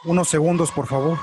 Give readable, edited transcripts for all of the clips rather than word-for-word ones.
Unos segundos, por favor.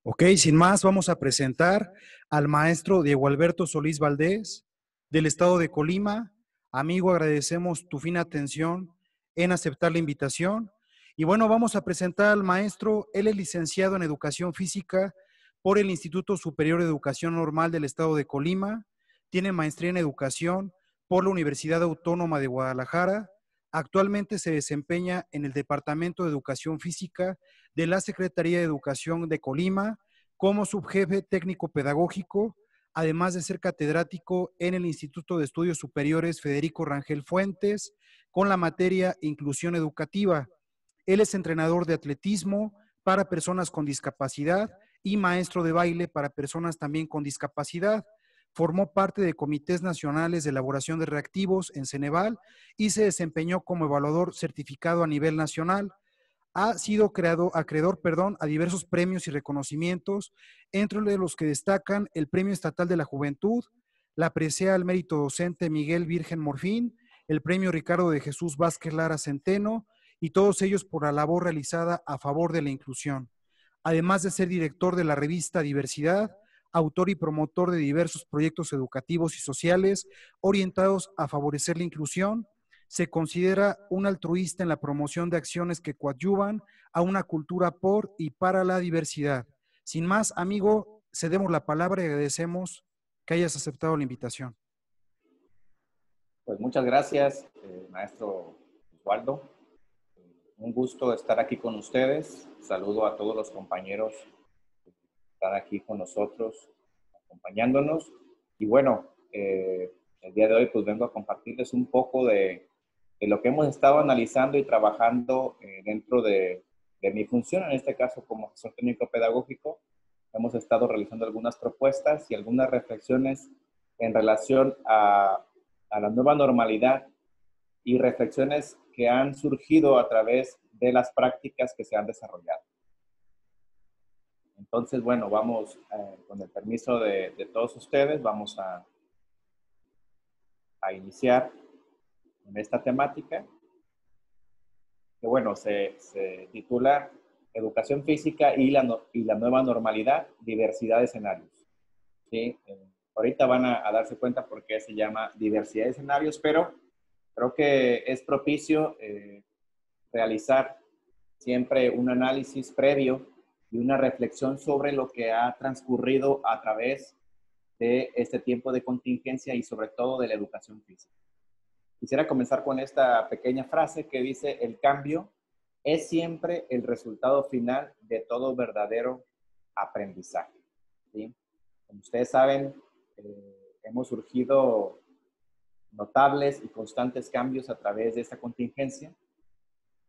Ok, sin más, vamos a presentar al maestro Diego Alberto Solís Valdés, del estado de Colima. Amigo, agradecemos tu fina atención en aceptar la invitación. Y bueno, vamos a presentar al maestro. Él es licenciado en Educación Física por el Instituto Superior de Educación Normal del estado de Colima. Tiene maestría en Educación por la Universidad Autónoma de Guadalajara. Actualmente se desempeña en el Departamento de Educación Física de la Secretaría de Educación de Colima como subjefe técnico pedagógico, además de ser catedrático en el Instituto de Estudios Superiores Federico Rangel Fuentes con la materia Inclusión Educativa. Él es entrenador de atletismo para personas con discapacidad y maestro de baile para personas también con discapacidad. Formó parte de comités nacionales de elaboración de reactivos en Ceneval y se desempeñó como evaluador certificado a nivel nacional. Ha sido acreedor a diversos premios y reconocimientos, entre los que destacan el Premio Estatal de la Juventud, la presea al mérito docente Miguel Virgen Morfín, el Premio Ricardo de Jesús Vázquez Lara Centeno, y todos ellos por la labor realizada a favor de la inclusión. Además de ser director de la revista Diversidad, autor y promotor de diversos proyectos educativos y sociales orientados a favorecer la inclusión, se considera un altruista en la promoción de acciones que coadyuvan a una cultura por y para la diversidad. Sin más, amigo, cedemos la palabra y agradecemos que hayas aceptado la invitación. Pues muchas gracias, maestro Osvaldo. Un gusto estar aquí con ustedes. Saludo a todos los compañeros que están aquí con nosotros, acompañándonos. Y bueno, el día de hoy pues vengo a compartirles un poco de lo que hemos estado analizando y trabajando dentro de mi función, en este caso como asesor técnico pedagógico. Hemos estado realizando algunas propuestas y algunas reflexiones en relación a la nueva normalidad y reflexiones que han surgido a través de las prácticas que se han desarrollado. Entonces, bueno, vamos, con el permiso de todos ustedes, vamos a iniciar en esta temática, que bueno, se titula Educación Física y la nueva normalidad, diversidad de escenarios. ¿Sí? Ahorita van a darse cuenta por qué se llama diversidad de escenarios, pero creo que es propicio realizar siempre un análisis previo y una reflexión sobre lo que ha transcurrido a través de este tiempo de contingencia y sobre todo de la educación física. Quisiera comenzar con esta pequeña frase que dice: el cambio es siempre el resultado final de todo verdadero aprendizaje. ¿Sí? Como ustedes saben, hemos surgido notables y constantes cambios a través de esta contingencia,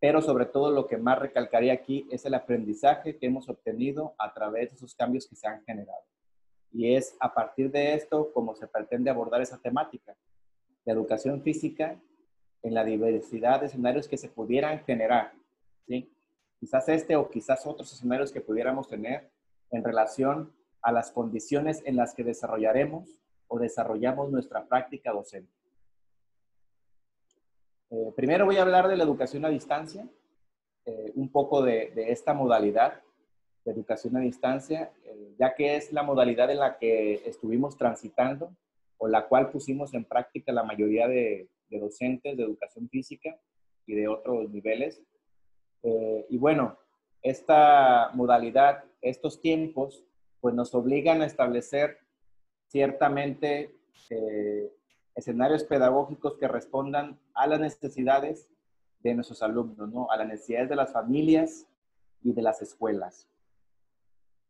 pero sobre todo lo que más recalcaría aquí es el aprendizaje que hemos obtenido a través de esos cambios que se han generado. Y es a partir de esto como se pretende abordar esa temática, la educación física en la diversidad de escenarios que se pudieran generar, ¿sí? Quizás este o quizás otros escenarios que pudiéramos tener en relación a las condiciones en las que desarrollaremos o desarrollamos nuestra práctica docente. Primero voy a hablar de la educación a distancia, un poco de esta modalidad de educación a distancia, ya que es la modalidad en la que estuvimos transitando o la cual pusimos en práctica la mayoría de docentes de educación física y de otros niveles. Y bueno, esta modalidad, estos tiempos, pues nos obligan a establecer ciertamente escenarios pedagógicos que respondan a las necesidades de nuestros alumnos, ¿no? A las necesidades de las familias y de las escuelas.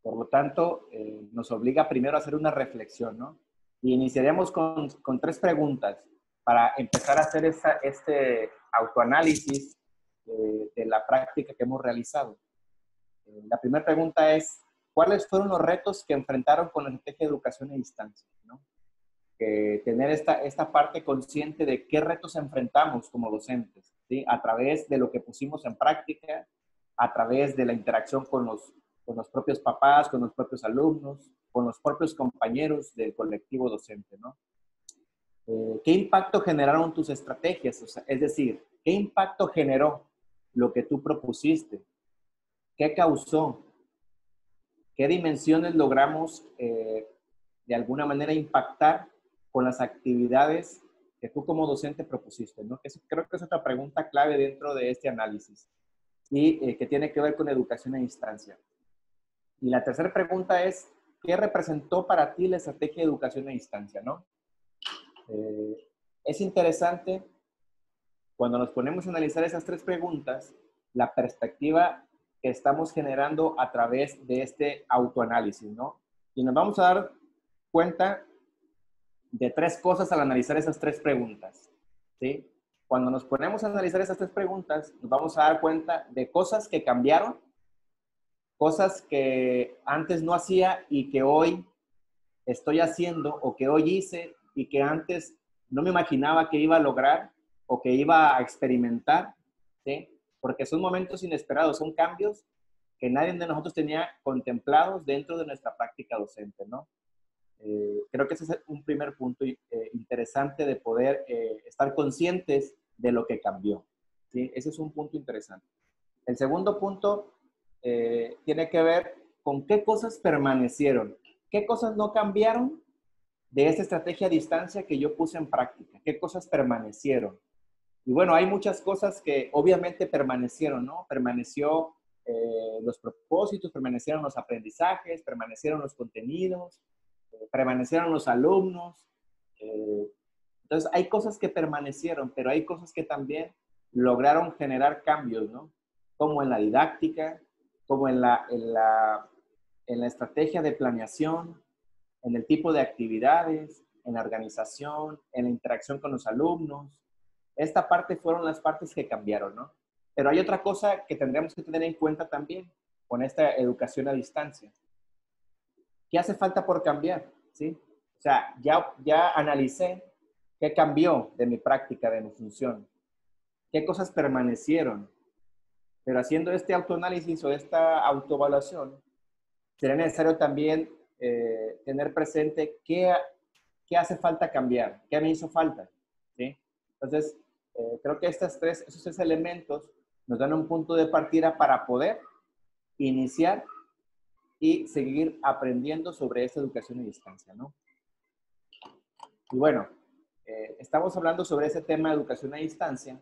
Por lo tanto, nos obliga primero a hacer una reflexión, ¿no? Y iniciaremos con 3 preguntas para empezar a hacer este autoanálisis de la práctica que hemos realizado. La primera pregunta es: ¿cuáles fueron los retos que enfrentaron con la estrategia de educación a distancia? ¿No? Tener esta parte consciente de qué retos enfrentamos como docentes, ¿sí? A través de lo que pusimos en práctica, a través de la interacción con los propios papás, con los propios alumnos, con los propios compañeros del colectivo docente, ¿no? ¿Qué impacto generaron tus estrategias? O sea, es decir, ¿qué impacto generó lo que tú propusiste? ¿Qué causó? ¿Qué dimensiones logramos de alguna manera impactar con las actividades que tú como docente propusiste, ¿no? Creo que es otra pregunta clave dentro de este análisis y que tiene que ver con educación a distancia. Y la tercera pregunta es: ¿qué representó para ti la estrategia de educación a distancia, ¿no? Es interesante cuando nos ponemos a analizar esas 3 preguntas, la perspectiva que estamos generando a través de este autoanálisis, ¿no? Y nos vamos a dar cuenta de 3 cosas al analizar esas 3 preguntas, ¿sí? Cuando nos ponemos a analizar esas 3 preguntas, nos vamos a dar cuenta de cosas que cambiaron, cosas que antes no hacía y que hoy estoy haciendo o que hoy hice y que antes no me imaginaba que iba a lograr o que iba a experimentar, ¿sí? Porque son momentos inesperados, son cambios que nadie de nosotros tenía contemplados dentro de nuestra práctica docente, ¿no? Creo que ese es un primer punto interesante de poder estar conscientes de lo que cambió, ¿sí? Ese es un punto interesante. El segundo punto tiene que ver con qué cosas permanecieron, qué cosas no cambiaron de esta estrategia a distancia que yo puse en práctica, qué cosas permanecieron. Y bueno, hay muchas cosas que obviamente permanecieron, ¿no? Permaneció los propósitos, permanecieron los aprendizajes, permanecieron los contenidos, permanecieron los alumnos. Entonces, hay cosas que permanecieron, pero hay cosas que también lograron generar cambios, ¿no? Como en la didáctica, como en la estrategia de planeación, en el tipo de actividades, en la organización, en la interacción con los alumnos. Esta parte fueron las partes que cambiaron, ¿no? Pero hay otra cosa que tendremos que tener en cuenta también con esta educación a distancia. ¿Qué hace falta por cambiar? ¿Sí? O sea, ya analicé qué cambió de mi práctica, de mi función, qué cosas permanecieron, pero haciendo este autoanálisis o esta autoevaluación, será necesario también tener presente qué hace falta cambiar, qué me hizo falta, ¿sí? Entonces, creo que esos 3 elementos nos dan un punto de partida para poder iniciar y seguir aprendiendo sobre esta educación a distancia, ¿no? Y bueno, estamos hablando sobre ese tema de educación a distancia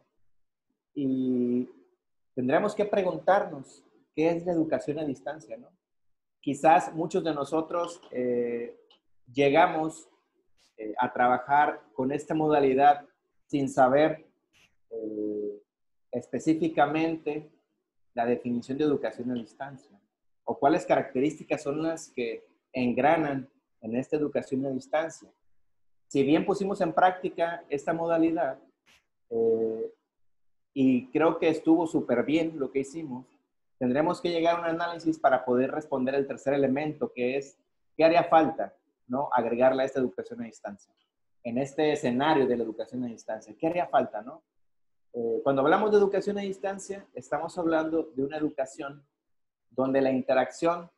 y tendremos que preguntarnos qué es la educación a distancia, ¿no? quizás muchos de nosotros llegamos a trabajar con esta modalidad sin saber específicamente la definición de educación a distancia o cuáles características son las que engranan en esta educación a distancia. Si bien pusimos en práctica esta modalidad y creo que estuvo súper bien lo que hicimos, tendremos que llegar a un análisis para poder responder el tercer elemento, que es ¿qué haría falta, no, agregarle a esta educación a distancia? En este escenario de la educación a distancia, ¿qué haría falta, no? Cuando hablamos de educación a distancia, estamos hablando de una educación donde la interacción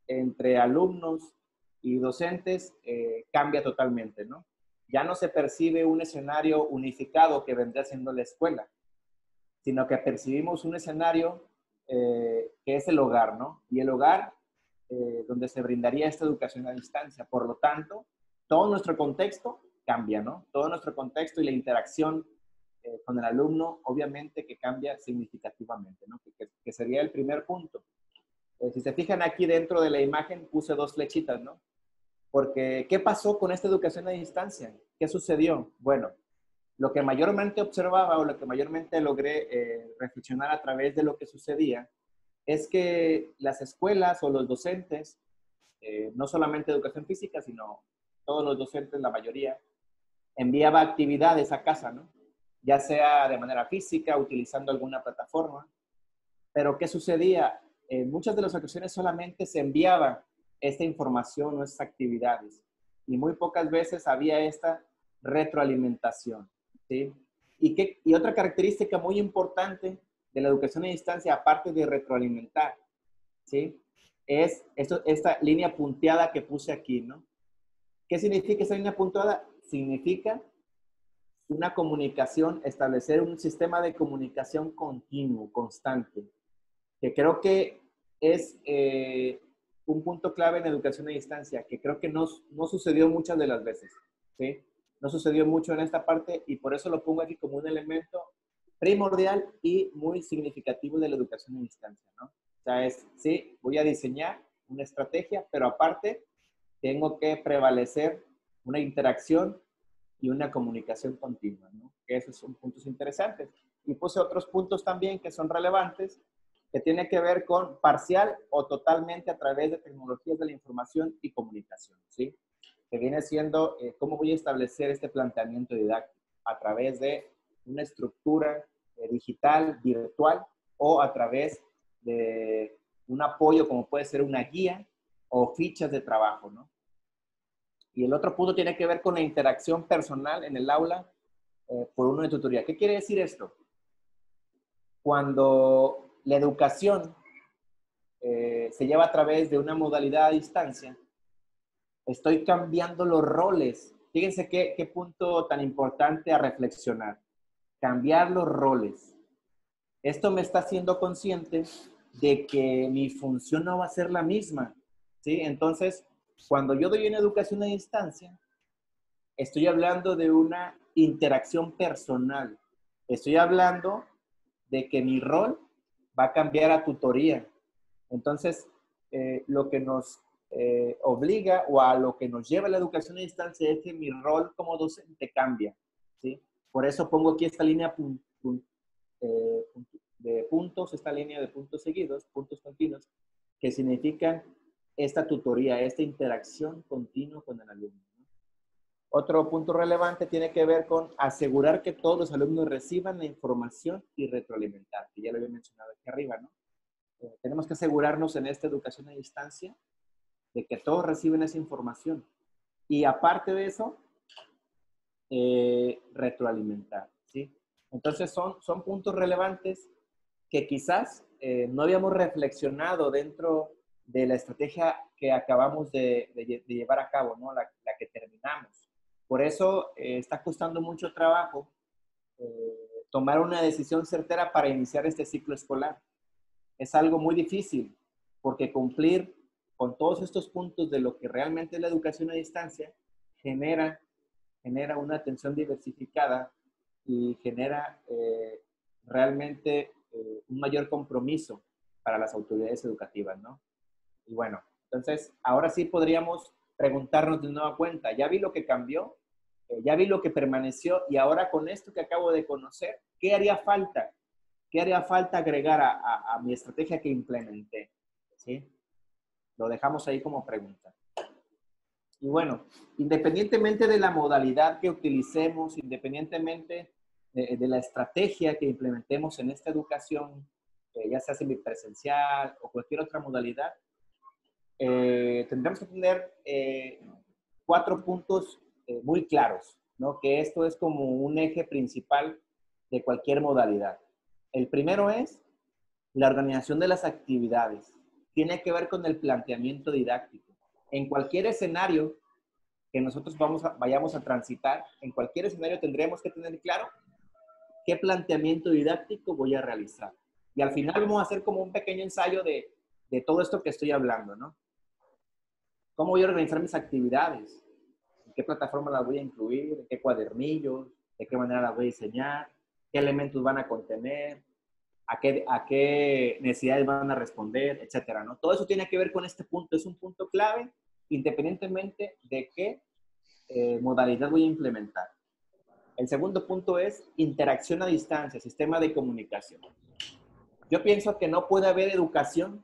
entre alumnos y docentes cambia totalmente, ¿no? Ya no se percibe un escenario unificado que vendría siendo la escuela, sino que percibimos un escenario que es el hogar, ¿no? Y el hogar donde se brindaría esta educación a distancia. Por lo tanto, todo nuestro contexto cambia, ¿no? Todo nuestro contexto y la interacción con el alumno, obviamente que cambia significativamente, ¿no? Que sería el primer punto. Si se fijan aquí dentro de la imagen, puse dos flechitas, ¿no? Porque, ¿qué pasó con esta educación a distancia? ¿Qué sucedió? Bueno, lo que mayormente observaba o lo que mayormente logré reflexionar a través de lo que sucedía es que las escuelas o los docentes, no solamente educación física, sino todos los docentes, la mayoría, enviaba actividades a casa, ¿no? Ya sea de manera física, utilizando alguna plataforma. Pero ¿qué sucedía? En muchas de las ocasiones solamente se enviaba esta información o estas actividades y muy pocas veces había esta retroalimentación, ¿sí? Y otra característica muy importante de la educación a distancia, aparte de retroalimentar, ¿sí? Es esta línea punteada que puse aquí, ¿no? ¿Qué significa esa línea punteada? Significa una comunicación, establecer un sistema de comunicación continuo, constante, que creo que es un punto clave en educación a distancia, que creo que no sucedió muchas de las veces, ¿sí? No sucedió mucho en esta parte y por eso lo pongo aquí como un elemento primordial y muy significativo de la educación a distancia, ¿no? O sea, sí, voy a diseñar una estrategia, pero aparte tengo que prevalecer una interacción y una comunicación continua, ¿no? Que esos son puntos interesantes. Y puse otros puntos también que son relevantes, que tiene que ver con parcial o totalmente a través de tecnologías de la información y comunicación, ¿sí? Que viene siendo cómo voy a establecer este planteamiento didáctico a través de una estructura digital, virtual, o a través de un apoyo como puede ser una guía o fichas de trabajo, ¿no? Y el otro punto tiene que ver con la interacción personal en el aula por uno de tutoría. ¿Qué quiere decir esto? Cuando la educación se lleva a través de una modalidad a distancia, estoy cambiando los roles. Fíjense qué punto tan importante a reflexionar. Cambiar los roles. Esto me está haciendo consciente de que mi función no va a ser la misma, ¿sí? Entonces, cuando yo doy una educación a distancia, estoy hablando de una interacción personal. Estoy hablando de que mi rol va a cambiar a tutoría. Entonces, lo que nos obliga o a lo que nos lleva la educación a distancia es que mi rol como docente cambia, ¿sí? Por eso pongo aquí esta línea de puntos, esta línea de puntos seguidos, puntos continuos, que significan esta tutoría, esta interacción continua con el alumno, ¿no? Otro punto relevante tiene que ver con asegurar que todos los alumnos reciban la información y retroalimentar, que ya lo había mencionado aquí arriba, ¿no? Tenemos que asegurarnos en esta educación a distancia de que todos reciben esa información. Y aparte de eso, retroalimentar, ¿sí? Entonces son puntos relevantes que quizás no habíamos reflexionado dentro de la estrategia que acabamos de llevar a cabo, ¿no? La que terminamos. Por eso está costando mucho trabajo tomar una decisión certera para iniciar este ciclo escolar. Es algo muy difícil porque cumplir con todos estos puntos de lo que realmente es la educación a distancia genera una atención diversificada y genera realmente un mayor compromiso para las autoridades educativas, ¿no? Y bueno, Entonces, ahora sí podríamos preguntarnos de nueva cuenta, ya vi lo que cambió, ya vi lo que permaneció y ahora con esto que acabo de conocer, ¿qué haría falta? ¿Qué haría falta agregar a mi estrategia que implementé? ¿Sí? Lo dejamos ahí como pregunta. Y bueno, independientemente de la modalidad que utilicemos, independientemente de la estrategia que implementemos en esta educación, ya sea semipresencial o cualquier otra modalidad, tendremos que tener 4 puntos muy claros, ¿no? Que esto es como un eje principal de cualquier modalidad. El primero es la organización de las actividades. Tiene que ver con el planteamiento didáctico. En cualquier escenario que nosotros vayamos a transitar, en cualquier escenario tendremos que tener claro qué planteamiento didáctico voy a realizar. Y al final vamos a hacer como un pequeño ensayo de todo esto que estoy hablando, ¿no? ¿Cómo voy a organizar mis actividades? ¿En qué plataforma las voy a incluir? ¿En qué cuadernillos? ¿De qué manera las voy a diseñar? ¿Qué elementos van a contener? ¿A qué necesidades van a responder? Etcétera, ¿no? Todo eso tiene que ver con este punto. Es un punto clave, independientemente de qué modalidad voy a implementar. El segundo punto es interacción a distancia, sistema de comunicación. Yo pienso que no puede haber educación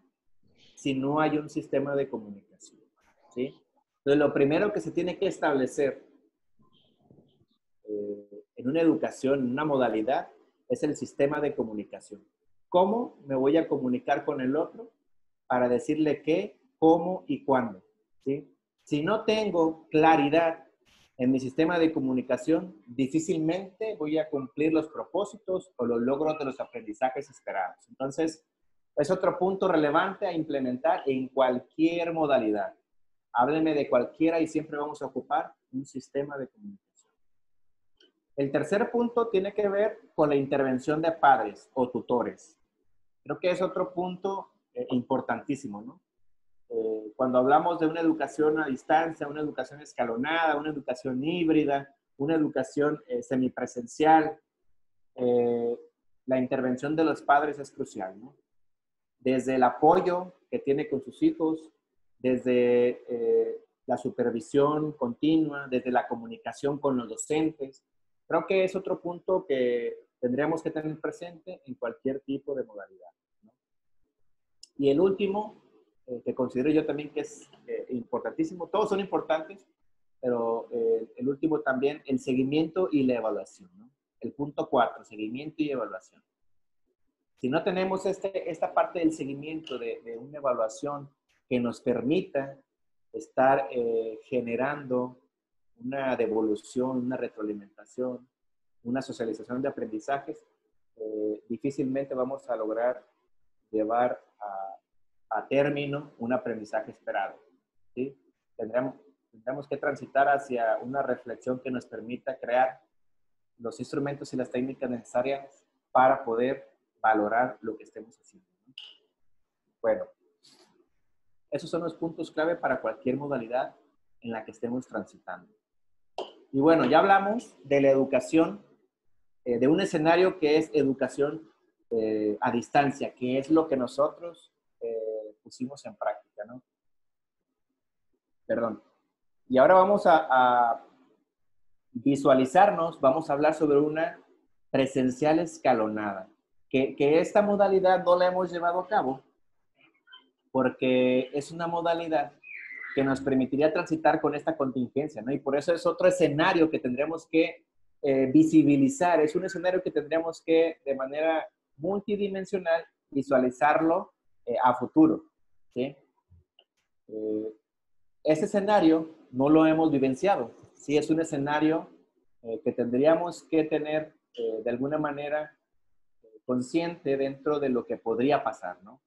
si no hay un sistema de comunicación, ¿sí? Entonces, lo primero que se tiene que establecer en una educación, en una modalidad, es el sistema de comunicación. ¿Cómo me voy a comunicar con el otro para decirle qué, cómo y cuándo? ¿Sí? Si no tengo claridad en mi sistema de comunicación, difícilmente voy a cumplir los propósitos o los logros de los aprendizajes esperados. Entonces, es otro punto relevante a implementar en cualquier modalidad. Háblenme de cualquiera y siempre vamos a ocupar un sistema de comunicación. El tercer punto tiene que ver con la intervención de padres o tutores. Creo que es otro punto importantísimo, ¿no? Cuando hablamos de una educación a distancia, una educación escalonada, una educación híbrida, una educación semipresencial, la intervención de los padres es crucial, ¿no? Desde el apoyo que tiene con sus hijos, desde la supervisión continua, desde la comunicación con los docentes. Creo que es otro punto que tendríamos que tener presente en cualquier tipo de modalidad, ¿no? Y el último, que considero yo también que es importantísimo, todos son importantes, pero el último también, el seguimiento y la evaluación, ¿no? El punto 4, seguimiento y evaluación. Si no tenemos esta parte del seguimiento de una evaluación que nos permita estar generando una devolución, una retroalimentación, una socialización de aprendizajes, difícilmente vamos a lograr llevar a término un aprendizaje esperado, ¿sí? Tendremos que transitar hacia una reflexión que nos permita crear los instrumentos y las técnicas necesarias para poder valorar lo que estemos haciendo, ¿no? Bueno, esos son los puntos clave para cualquier modalidad en la que estemos transitando. Y bueno, ya hablamos de la educación, de un escenario que es educación a distancia, que es lo que nosotros pusimos en práctica, ¿no? Perdón. Y ahora vamos a visualizarnos, vamos a hablar sobre una presencial escalonada, que esta modalidad no la hemos llevado a cabo porque es una modalidad que nos permitiría transitar con esta contingencia, ¿no? Y por eso es otro escenario que tendremos que visibilizar, es un escenario que tendremos que, de manera multidimensional, visualizarlo a futuro, ¿sí? Ese escenario no lo hemos vivenciado, sí es un escenario que tendríamos que tener de alguna manera consciente dentro de lo que podría pasar, ¿no?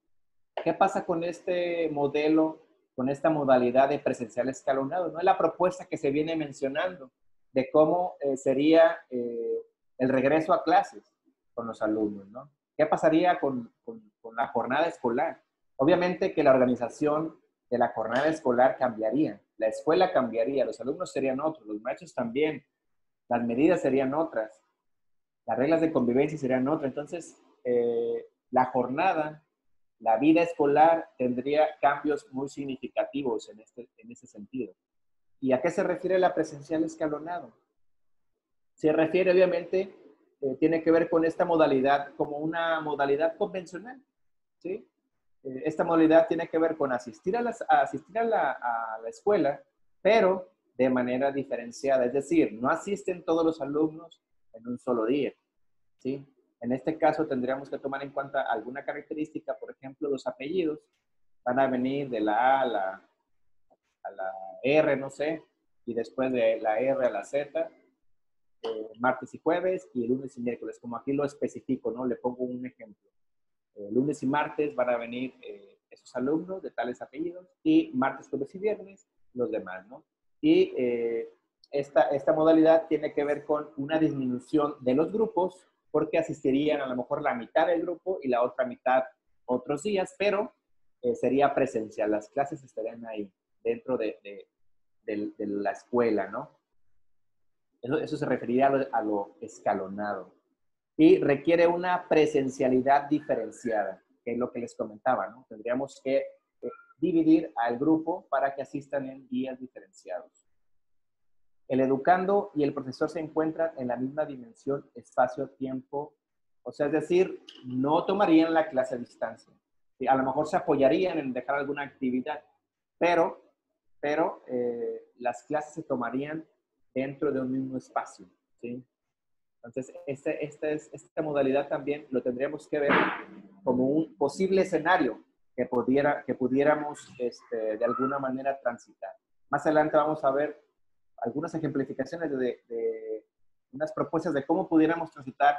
¿Qué pasa con este modelo, con esta modalidad de presencial escalonado? ¿No? Es la propuesta que se viene mencionando de cómo sería el regreso a clases con los alumnos, ¿no? ¿Qué pasaría con la jornada escolar? Obviamente que la organización de la jornada escolar cambiaría, la escuela cambiaría, los alumnos serían otros, los maestros también, las medidas serían otras, las reglas de convivencia serían otras. Entonces, la jornada la vida escolar tendría cambios muy significativos en ese sentido. ¿Y a qué se refiere la presencial escalonado? Se refiere, obviamente, tiene que ver con esta modalidad como una modalidad convencional, ¿sí? Esta modalidad tiene que ver con asistir a la escuela, pero de manera diferenciada. Es decir, no asisten todos los alumnos en un solo día, ¿sí? En este caso tendríamos que tomar en cuenta alguna característica, por ejemplo, los apellidos van a venir de la A a la R, no sé, y después de la R a la Z, martes y jueves, y lunes y miércoles, como aquí lo especifico, ¿no? Le pongo un ejemplo. Lunes y martes van a venir esos alumnos de tales apellidos, y martes, jueves y viernes los demás, ¿no? Y esta modalidad tiene que ver con una disminución de los grupos, porque asistirían a lo mejor la mitad del grupo y la otra mitad otros días, pero sería presencial. Las clases estarían ahí, dentro de la escuela, ¿no? Eso se referiría a lo escalonado. Y requiere una presencialidad diferenciada, que es lo que les comentaba, ¿no? Tendríamos que dividir al grupo para que asistan en días diferenciados. El educando y el profesor se encuentran en la misma dimensión, espacio, tiempo, o sea, es decir, no tomarían la clase a distancia. ¿Sí? A lo mejor se apoyarían en dejar alguna actividad, pero las clases se tomarían dentro de un mismo espacio, ¿sí? Entonces, esta modalidad también lo tendríamos que ver como un posible escenario que pudiéramos de alguna manera transitar. Más adelante vamos a ver algunas ejemplificaciones de unas propuestas de cómo pudiéramos transitar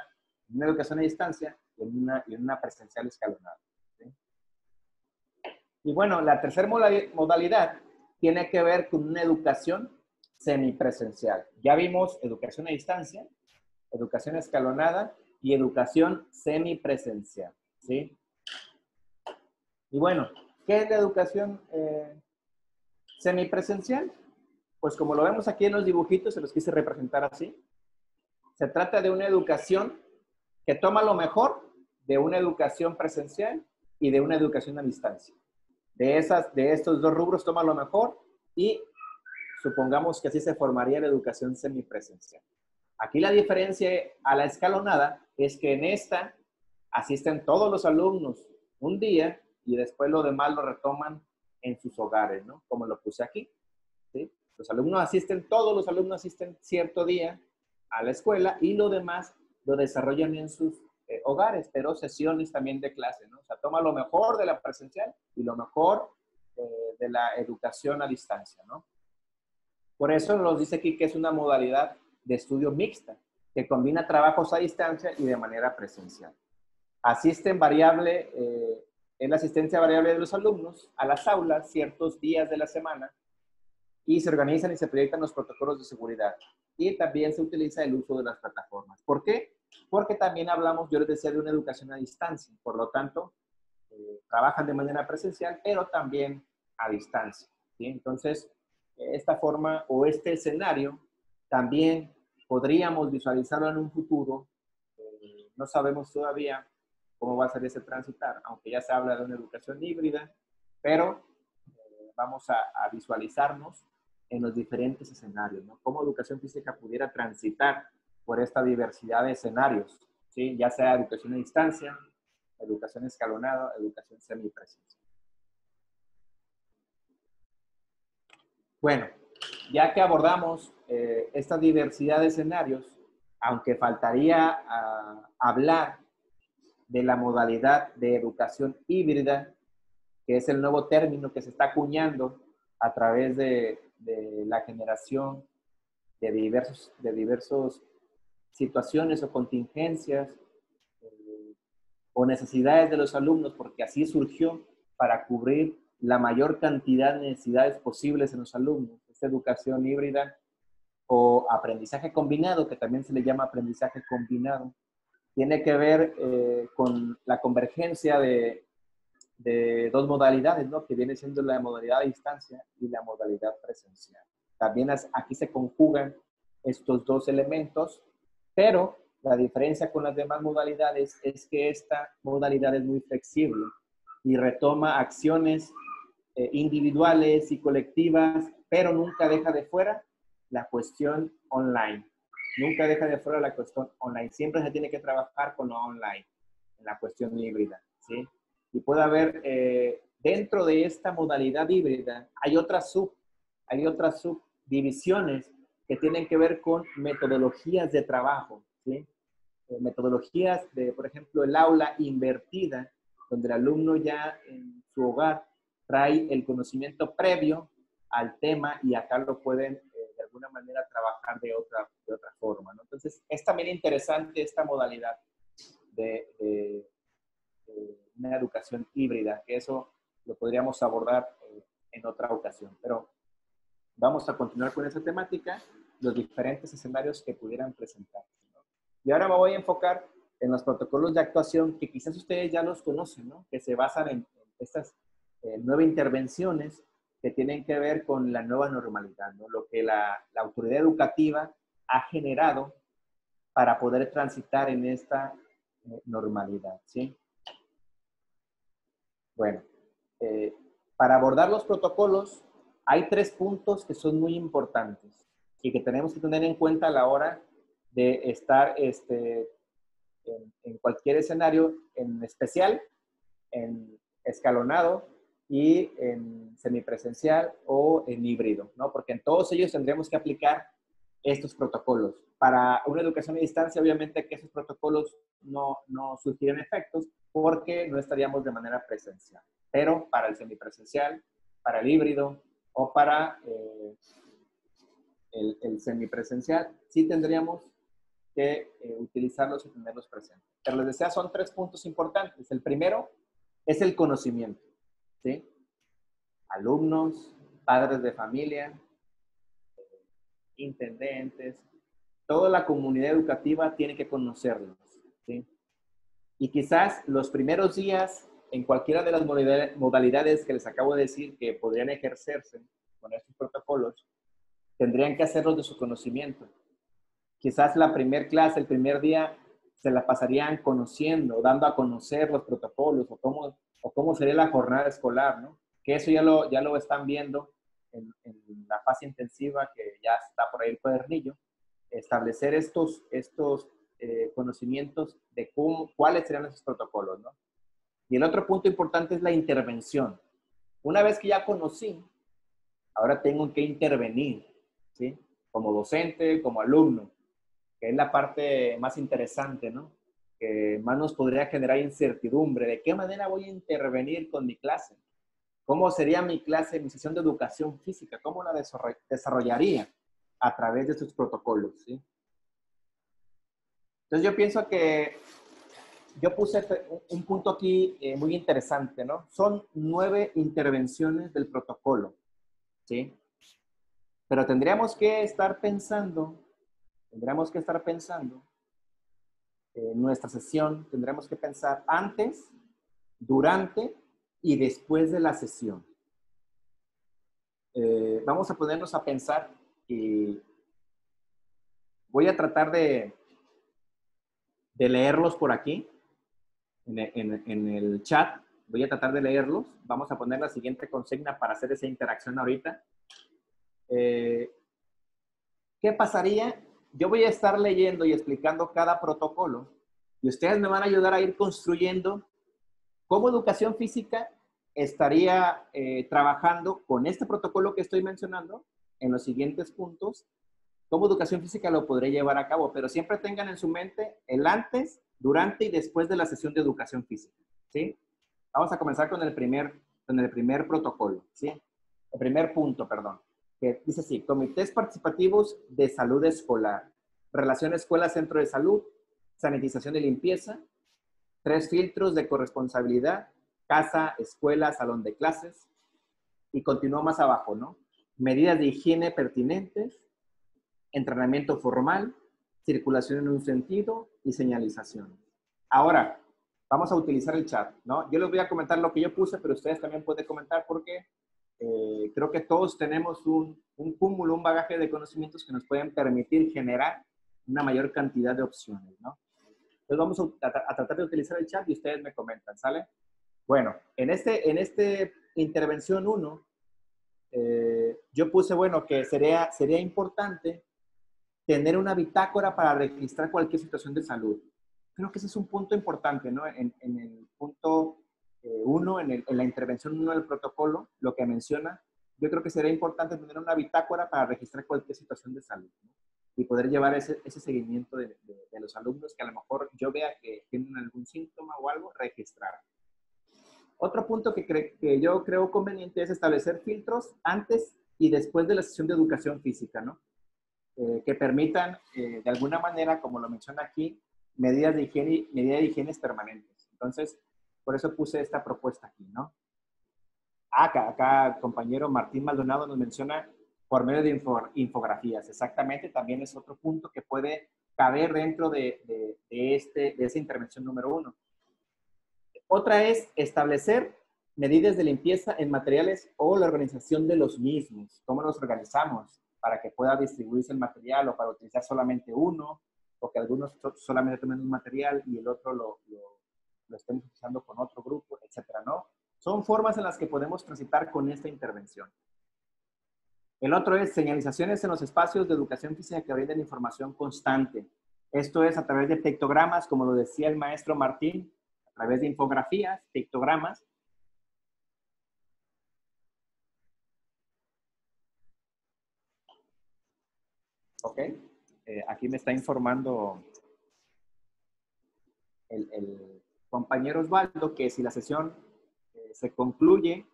en una educación a distancia y en una presencial escalonada, ¿sí? Y bueno, la tercera modalidad tiene que ver con una educación semipresencial. Ya vimos educación a distancia, educación escalonada y educación semipresencial, ¿sí? Y bueno, ¿qué es la educación semipresencial? Pues como lo vemos aquí en los dibujitos, se los quise representar así. Se trata de una educación que toma lo mejor de una educación presencial y de una educación a distancia. De estos dos rubros toma lo mejor y supongamos que así se formaría la educación semipresencial. Aquí la diferencia a la escalonada es que en esta asisten todos los alumnos un día y después lo demás lo retoman en sus hogares, ¿no? Como lo puse aquí, ¿sí? Todos los alumnos asisten cierto día a la escuela y lo demás lo desarrollan en sus hogares, pero sesiones también de clase, ¿no? O sea, toma lo mejor de la presencial y lo mejor de la educación a distancia, ¿no? Por eso nos dice aquí que es una modalidad de estudio mixta, que combina trabajos a distancia y de manera presencial. Es la asistencia variable de los alumnos a las aulas ciertos días de la semana y se organizan y se proyectan los protocolos de seguridad. Y también se utiliza el uso de las plataformas. ¿Por qué? Porque también yo les decía, de una educación a distancia. Por lo tanto, trabajan de manera presencial, pero también a distancia, ¿sí? Entonces, esta forma o este escenario también podríamos visualizarlo en un futuro. No sabemos todavía cómo va a ser ese transitar, aunque ya se habla de una educación híbrida, pero vamos a visualizarnos en los diferentes escenarios, ¿no? Cómo educación física pudiera transitar por esta diversidad de escenarios, ¿sí? Ya sea educación a distancia, educación escalonada, educación semipresencial. Bueno, ya que abordamos esta diversidad de escenarios, aunque faltaría hablar de la modalidad de educación híbrida, que es el nuevo término que se está acuñando a través de la generación de diversos situaciones o contingencias o necesidades de los alumnos, porque así surgió para cubrir la mayor cantidad de necesidades posibles en los alumnos. Esta educación híbrida o aprendizaje combinado, que también se le llama aprendizaje combinado, tiene que ver con la convergencia de dos modalidades, ¿no? Que viene siendo la modalidad a distancia y la modalidad presencial. También aquí se conjugan estos dos elementos, pero la diferencia con las demás modalidades es que esta modalidad es muy flexible y retoma acciones individuales y colectivas, pero nunca deja de fuera la cuestión online. Nunca deja de fuera la cuestión online. Siempre se tiene que trabajar con lo online, en la cuestión híbrida, ¿sí? Y puede haber, dentro de esta modalidad híbrida, hay otras subdivisiones que tienen que ver con metodologías de trabajo, ¿sí? Metodologías de, por ejemplo, el aula invertida, donde el alumno ya en su hogar trae el conocimiento previo al tema y acá lo pueden de alguna manera trabajar de otra forma, ¿no? Entonces, es también interesante esta modalidad de una educación híbrida, que eso lo podríamos abordar en otra ocasión. Pero vamos a continuar con esa temática, los diferentes escenarios que pudieran presentarse, ¿no? Y ahora me voy a enfocar en los protocolos de actuación que quizás ustedes ya los conocen, ¿no? Que se basan en estas 9 intervenciones que tienen que ver con la nueva normalidad, ¿no? Lo que la autoridad educativa ha generado para poder transitar en esta normalidad, ¿sí? Bueno, para abordar los protocolos hay 3 puntos que son muy importantes y que tenemos que tener en cuenta a la hora de estar en cualquier escenario, en especial, en escalonado y en semipresencial o en híbrido, ¿no? Porque en todos ellos tendremos que aplicar estos protocolos. Para una educación a distancia, obviamente que esos protocolos no surgirían efectos porque no estaríamos de manera presencial. Pero para el semipresencial, para el híbrido o para el semipresencial, sí tendríamos que utilizarlos y tenerlos presentes. Pero les decía, son 3 puntos importantes. El primero es el conocimiento, ¿sí? Alumnos, padres de familia, intendentes, toda la comunidad educativa tiene que conocerlos, ¿sí? Y quizás los primeros días, en cualquiera de las modalidades que les acabo de decir que podrían ejercerse con estos protocolos, tendrían que hacerlos de su conocimiento. Quizás la primer clase, el primer día, se la pasarían conociendo, dando a conocer los protocolos o cómo sería la jornada escolar, ¿no? Que eso ya lo están viendo en la fase intensiva, que ya está por ahí el cuadernillo, establecer estos conocimientos de cuáles serían esos protocolos, ¿no? Y el otro punto importante es la intervención. Una vez que ya conocí, ahora tengo que intervenir, ¿sí? Como docente, como alumno, que es la parte más interesante, ¿no? Que más nos podría generar incertidumbre. ¿De qué manera voy a intervenir con mi clase? ¿Cómo sería mi clase, mi sesión de educación física? ¿Cómo la desarrollaría a través de estos protocolos, ¿sí? Entonces yo pienso que yo puse un punto aquí muy interesante, ¿no? Son 9 intervenciones del protocolo, ¿sí? Pero tendríamos que estar pensando en nuestra sesión, tendremos que pensar antes, durante y después de la sesión. Vamos a ponernos a pensar y voy a tratar de leerlos por aquí, en el chat. Voy a tratar de leerlos. Vamos a poner la siguiente consigna para hacer esa interacción ahorita. ¿Qué pasaría? Yo voy a estar leyendo y explicando cada protocolo y ustedes me van a ayudar a ir construyendo cómo educación física estaría trabajando con este protocolo que estoy mencionando en los siguientes puntos. Cómo educación física lo podré llevar a cabo, pero siempre tengan en su mente el antes, durante y después de la sesión de educación física, ¿sí? Vamos a comenzar con el primer protocolo, ¿sí? El primer punto, perdón, que dice así: comités participativos de salud escolar, relación escuela-centro de salud, sanitización y limpieza, 3 filtros de corresponsabilidad, casa, escuela, salón de clases, y continúa más abajo, ¿no? Medidas de higiene pertinentes, entrenamiento formal, circulación en un sentido y señalización. Ahora, vamos a utilizar el chat, ¿no? Yo les voy a comentar lo que yo puse, pero ustedes también pueden comentar porque creo que todos tenemos un cúmulo, un bagaje de conocimientos que nos pueden permitir generar una mayor cantidad de opciones, ¿no? Entonces vamos a tratar de utilizar el chat y ustedes me comentan, ¿sale? Bueno, en este intervención 1, yo puse, bueno, que sería importante tener una bitácora para registrar cualquier situación de salud. Creo que ese es un punto importante, ¿no? En el punto 1, en la intervención 1 del protocolo, lo que menciona, yo creo que sería importante tener una bitácora para registrar cualquier situación de salud, ¿no? Y poder llevar ese seguimiento de los alumnos que a lo mejor yo vea que tienen algún síntoma o algo, registrar. Otro punto que yo creo conveniente es establecer filtros antes y después de la sesión de educación física, ¿no? Que permitan, de alguna manera, como lo menciona aquí, medidas de higiene permanentes. Entonces, por eso puse esta propuesta aquí, ¿no? Acá compañero Martín Maldonado nos menciona por medio de infografías. Exactamente, también es otro punto que puede caber dentro de esa intervención número 1. Otra es establecer medidas de limpieza en materiales o la organización de los mismos. ¿Cómo los organizamos? Para que pueda distribuirse el material o para utilizar solamente uno, o que algunos solamente tomen un material y el otro lo estén utilizando con otro grupo, etcétera, ¿no? Son formas en las que podemos transitar con esta intervención. El otro es señalizaciones en los espacios de educación física que brinden información constante. Esto es a través de pictogramas, como lo decía el maestro Martín, a través de infografías, pictogramas. Ok, aquí me está informando el compañero Osvaldo que si la sesión se concluye,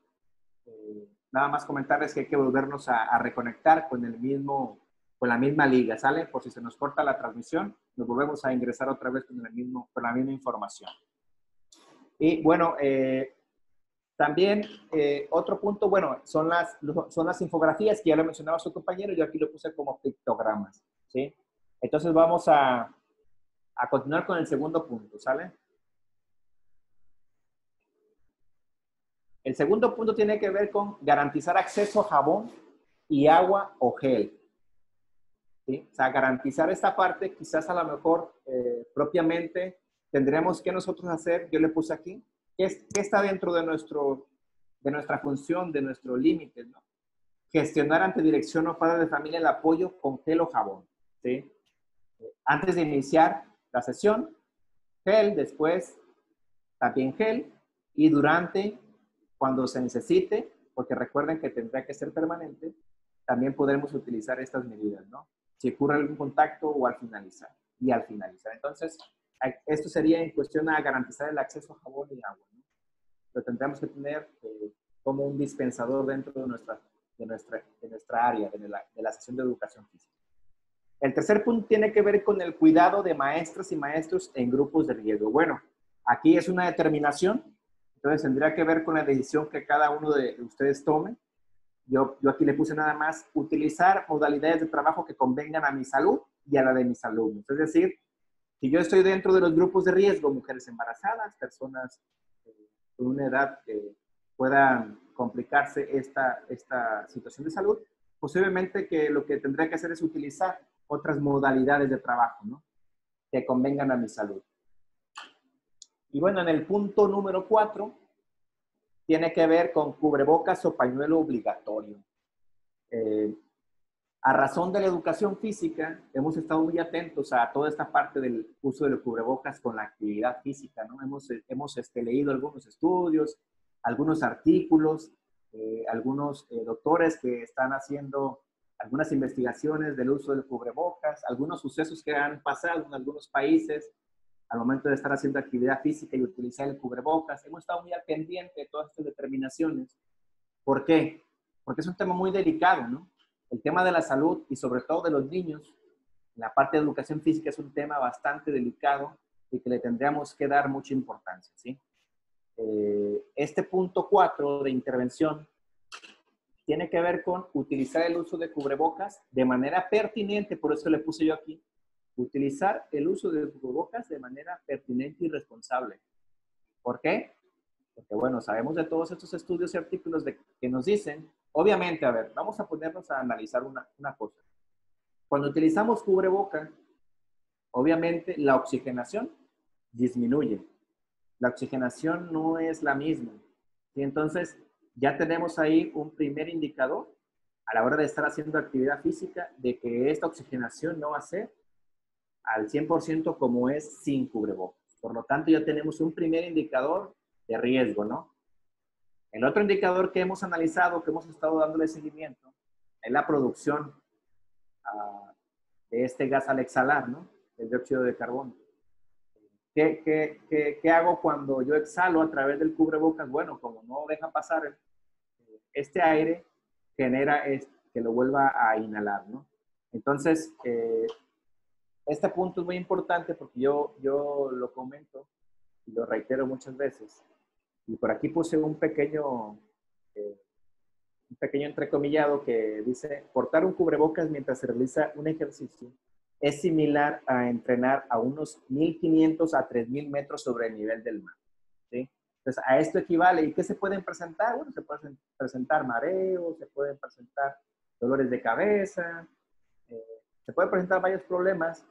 nada más comentarles que hay que volvernos a reconectar con la misma liga, ¿sale? Por si se nos corta la transmisión, nos volvemos a ingresar otra vez con la misma información. Y bueno, también otro punto, bueno, son las infografías que ya lo mencionaba su compañero, yo aquí lo puse como pictogramas, ¿sí? Entonces vamos a continuar con el segundo punto, ¿sale? El segundo punto tiene que ver con garantizar acceso a jabón y agua o gel, ¿sí? O sea, garantizar esta parte, quizás a lo mejor propiamente tendremos que nosotros hacer, yo le puse aquí, ¿qué está dentro de nuestra función, de nuestro límite, ¿no? Gestionar ante dirección o padre de familia el apoyo con gel o jabón, ¿sí? Antes de iniciar la sesión, gel, después también gel, y durante, cuando se necesite, porque recuerden que tendrá que ser permanente, también podremos utilizar estas medidas, ¿no? Si ocurre algún contacto o al finalizar, y al finalizar. Entonces, esto sería en cuestión a garantizar el acceso a jabón y agua, ¿no? Lo tendremos que tener como un dispensador dentro de nuestra área, de la sesión de educación física. El tercer punto tiene que ver con el cuidado de maestras y maestros en grupos de riesgo. Bueno, aquí es una determinación, entonces tendría que ver con la decisión que cada uno de ustedes tome. Yo aquí le puse nada más utilizar modalidades de trabajo que convengan a mi salud y a la de mis alumnos. Es decir, si yo estoy dentro de los grupos de riesgo, mujeres embarazadas, personas con una edad que puedan complicarse esta situación de salud, posiblemente que lo que tendría que hacer es utilizar otras modalidades de trabajo, ¿no? Que convengan a mi salud. Y bueno, en el punto número 4, tiene que ver con cubrebocas o pañuelo obligatorio. A razón de la educación física, hemos estado muy atentos a toda esta parte del uso de los cubrebocas con la actividad física, ¿no? Hemos leído algunos estudios, algunos artículos, algunos doctores que están haciendo algunas investigaciones del uso del cubrebocas, algunos sucesos que han pasado en algunos países al momento de estar haciendo actividad física y utilizar el cubrebocas. Hemos estado muy al pendiente de todas estas determinaciones. ¿Por qué? Porque es un tema muy delicado, ¿no? El tema de la salud y sobre todo de los niños, la parte de educación física es un tema bastante delicado y que le tendríamos que dar mucha importancia, ¿sí? Este punto 4 de intervención tiene que ver con utilizar el uso de cubrebocas de manera pertinente, por eso le puse yo aquí, utilizar el uso de cubrebocas de manera pertinente y responsable. ¿Por qué? Porque, bueno, sabemos de todos estos estudios y artículos que nos dicen, obviamente, a ver, vamos a ponernos a analizar una cosa. Cuando utilizamos cubreboca, obviamente la oxigenación disminuye. la oxigenación no es la misma. ¿Sí? Entonces, ya tenemos ahí un primer indicador a la hora de estar haciendo actividad física de que esta oxigenación no va a ser al 100% como es sin cubrebocas. Por lo tanto, ya tenemos un primer indicador de riesgo, ¿no? El otro indicador que hemos analizado, que hemos estado dándole seguimiento, es la producción de este gas al exhalar, ¿no? El dióxido de carbono. ¿Qué hago cuando yo exhalo a través del cubrebocas? Bueno, como no deja pasar este aire, genera que lo vuelva a inhalar, ¿no? Entonces, este punto es muy importante porque yo lo comento y lo reitero muchas veces. Y por aquí puse un pequeño entrecomillado que dice, portar un cubrebocas mientras se realiza un ejercicio es similar a entrenar a unos 1,500 a 3,000 metros sobre el nivel del mar. ¿Sí? Entonces, a esto equivale. ¿Y qué se pueden presentar? Bueno, se pueden presentar mareos, se pueden presentar dolores de cabeza, se pueden presentar varios problemas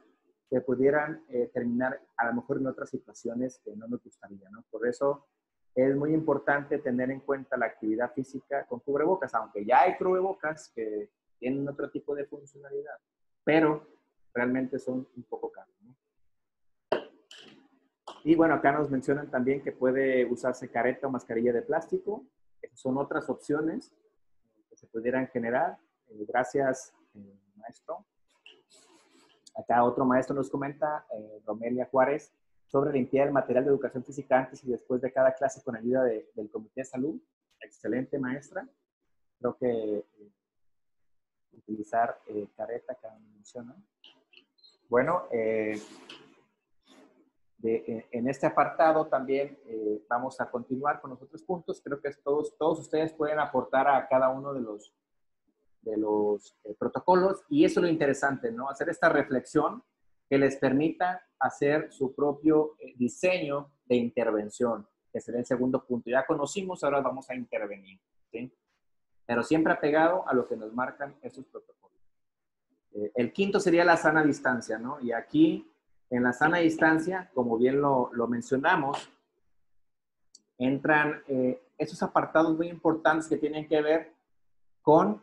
que pudieran terminar a lo mejor en otras situaciones que no nos gustaría, ¿no? Por eso es muy importante tener en cuenta la actividad física con cubrebocas, aunque ya hay cubrebocas que tienen otro tipo de funcionalidad, pero realmente son un poco caros, ¿no? Y bueno, acá nos mencionan también que puede usarse careta o mascarilla de plástico. Esas son otras opciones que se pudieran generar. Gracias, maestro. Acá otro maestro nos comenta, Romelia Juárez, sobre limpiar el material de educación física antes y después de cada clase con ayuda del Comité de Salud. Excelente, maestra. Creo que utilizar careta, que menciona. Bueno, en este apartado también vamos a continuar con los otros puntos. Creo que todos ustedes pueden aportar a cada uno de los protocolos, y eso es lo interesante, ¿no? Hacer esta reflexión que les permita hacer su propio diseño de intervención, que será el segundo punto. Ya conocimos, ahora vamos a intervenir, ¿sí? Pero siempre apegado a lo que nos marcan esos protocolos. El quinto sería la sana distancia, ¿no? Y aquí, en la sana distancia, como bien lo mencionamos, entran esos apartados muy importantes que tienen que ver con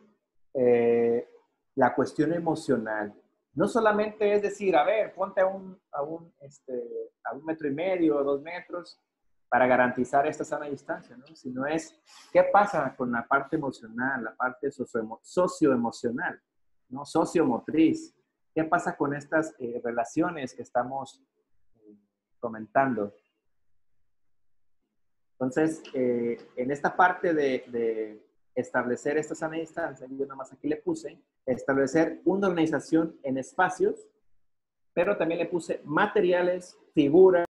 la cuestión emocional. No solamente es decir, a ver, ponte a un 1,5 metros o 2 metros para garantizar esta sana distancia, ¿no? Sino es, ¿qué pasa con la parte emocional, la parte socioemocional, ¿no? Sociomotriz? ¿Qué pasa con estas relaciones que estamos comentando? Entonces, en esta parte de establecer esta sana distancia, yo nada más aquí le puse establecer una organización en espacios, pero también le puse materiales, figuras,